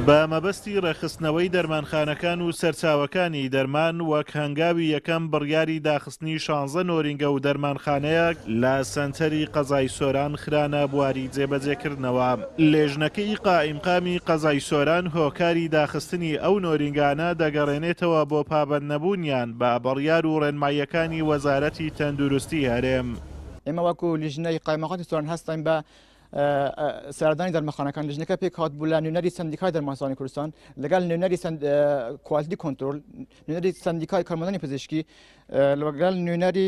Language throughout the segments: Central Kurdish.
بە مەبەستی ڕێخستنەوەی دەرمانخانەکان و سەرچاوەکانی دەرمان وەک هەنگاوی یەکەم بڕیاری داخستنی 16 نۆرینگە و دەرمانخانەیەک لە سەنتەری قەزای سۆران خرانە بواری جێبەجێکردنەوە. لێژنەکەی قائیمقامی قەزای سۆران هۆکاری داخستنی ئەو نۆرینگانە دەگەڕێنێتەوە بۆ پابەند نەبوونیان بە بڕیار و ڕێنماییەکانی وەزارەتی تەندروستی هەرێم. ئێمە وەکو لیژنەی قایمەقاتی سۆران هەستین بە سەردانی دەرمانخانەکان لیژنەکە پێک هات بوو لە نوێنەری سندیکای دەرمانسانی کوردستان لەگەڵ نوێنەری کوالتی کۆنترۆل، نوێنەری سندیکای کارمەندانی پزیشکی، لەگەڵ نوێنەری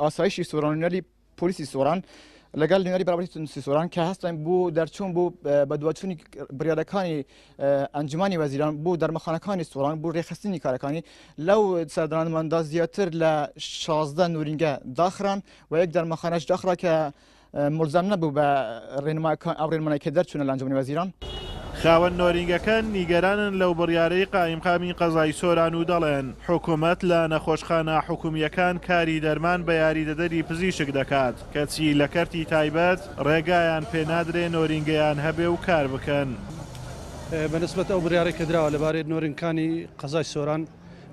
ئاسایشی سۆران، نوێنەری پۆلیسی سۆران، لەگەڵ نوێنەری بەڕێوەبەری سۆران کە هەستین بوو دەرچوون بوو بە دووەچوونی بڕیارەکانی ئەنجومانی وەزیران بوو دەرمانخانەکانی سۆران بوو ڕێخستنی کارەکانی لەو سەردانماندا زیاتر لە 16 نورینگە داخران و یەک دەرمانخانەش داخرا کە ملزم نەبوو بە ڕێنمایی کە دەرچوونە لە ئەنجومەنی وەزیران. خاوەن نۆرینگەکان نیگەرانن لەو بڕیارەی قائیمقامی قەزای سۆران و دەڵێن حکوومەت لە نەخۆشخانە حکوومیەکان کاری دەرمان بە یاریدەدەری پزیشک دەکات کەچی لە کەرتی تایبەت ڕێگایان پێنادرێ نۆرینگەیان هەبێ و کار بکەن. بەنسبەت ئەو بڕیارەی کە دراوە لەبارەی نۆرینگەکانی قەزای سۆران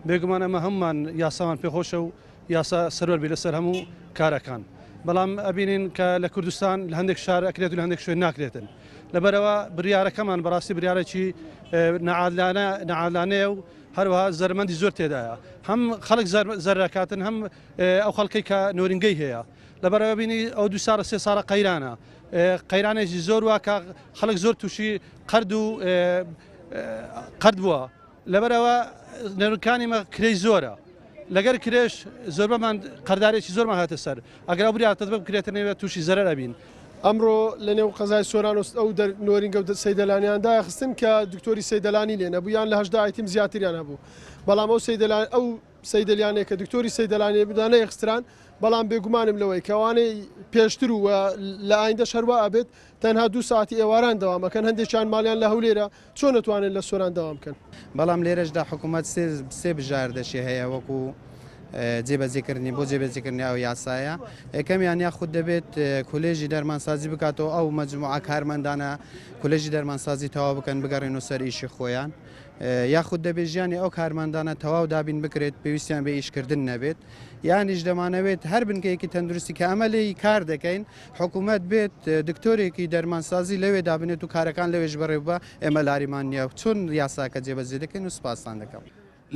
بێگومان ئەمە هەمومان یاسامان پێخۆشە و یاسا سەرۆر بێ لەسەر هەموو کارەکان. بەڵام ئەبینین کە لە کوردستان لە هەندێک شار ئەکرێت و لە هەندێک شوێن ناکرێتن. لەبەرەوە بڕیارەکەمان بەڕاستی بڕیارێکی نەعادلانەیە و هەروەها زەرمەندی زۆر تێدایە. هەم خەڵک زەرەکاتن هەم ئەو خەڵکەی کە نۆرینگەی هەیە. لەبەرەوە بینی ئەو 2 ساڵە 3 ساڵە قەیرانە. قەیرانێکی زۆر واکە خەڵک زۆر تووشی قەرد بووە. لەبەرەوە نێروەکانی مە کرێی زۆرە. لەگەر کرێش زۆربەمان قەردارێکی زۆرمان هاتە سەر ئەگەر بریاتە بکرێتە نێوێت تووشی زەرەر ئەبین. ئەمڕۆ لە نێو قەزای سۆران ئەو نۆرینگە و سەیدەلانیاندا خستن کە دکتۆری سەیدەلانی لێ نەبوو یان لە 18 ئایتیم زیاتریان هەبوو. بەڵام ئەو سەیدەلانەیە کە دکتۆری سەیدەلانی بدانە خستران، بەڵام بێگومانم لەوەی کەوانەی پێشتر و لە ئایندە شەروا ئەبێت تەنها 2 ساعتی ئێواران دەوامەکەن هەندێکیان ماڵیان لە هەولێرە چۆن نتوانن لە سۆران دەوام بکەن. بەڵام لێرەشدا حکوومەت سێ بژاردەشی هەیە وەکو جێبەجێکردنی بۆ جێبەجێکردنی ئەو یاسایە. یەکەمیان یاخود دەبێت کولێژی دەرمانسازی بکاتەوە ئەو مەجموعە کارمەندانە کولێژی دەرمانسازی تەواو بکەن بگەڕێن و سەر ئیشی خۆیان، یاخود دەبێت ژیانی ئەو کارمەندانە تەواو دابین بکرێت پێویستیان بە ئیشکردن نەبێت. یانیش دەمانەوێت هەر بنکەیەکی تەندروستی کە ئەمەلی کار دەکەین حکوومەت بێت دکتۆرێکی دەرمانسازی لەوێ دابنێت و کارەکان لەوێش بەڕێ بە ئێمە لاریمان نییە چۆن یاساکە جێبەجێ دەکەین و سوپاسان دەکەم.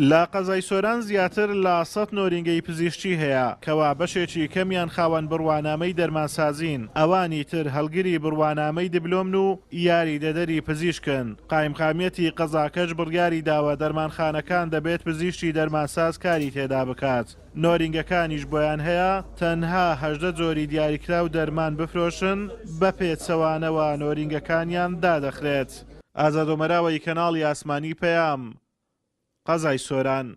لە قەزای سۆران زیاتر لە 100 نۆرینگەی پزیشکی هەیە کەوا بەشێکی کەمیان خاوەن بڕوانامەی دەرمانسازین، ئەوانی تر هەڵگیری بڕوانامەی دیبلۆمن و یاریدەدەری پزیشکن. قایمقامیەتی قەزاکەش بڕیاری داوە دەرمانخانەکان دەبێت پزیشکی دەرمانساز کاری تێدا بکات. نۆرینگەکانیش بۆیان هەیە تەنها 18 جۆری دیاریکرا و دەرمان بفرۆشن بە پێچەوانەوە نۆرینگەکانیان دادەخرێت. ئازادۆمەراوەی کەناڵی ئاسمانی پەیام قەزای سۆران.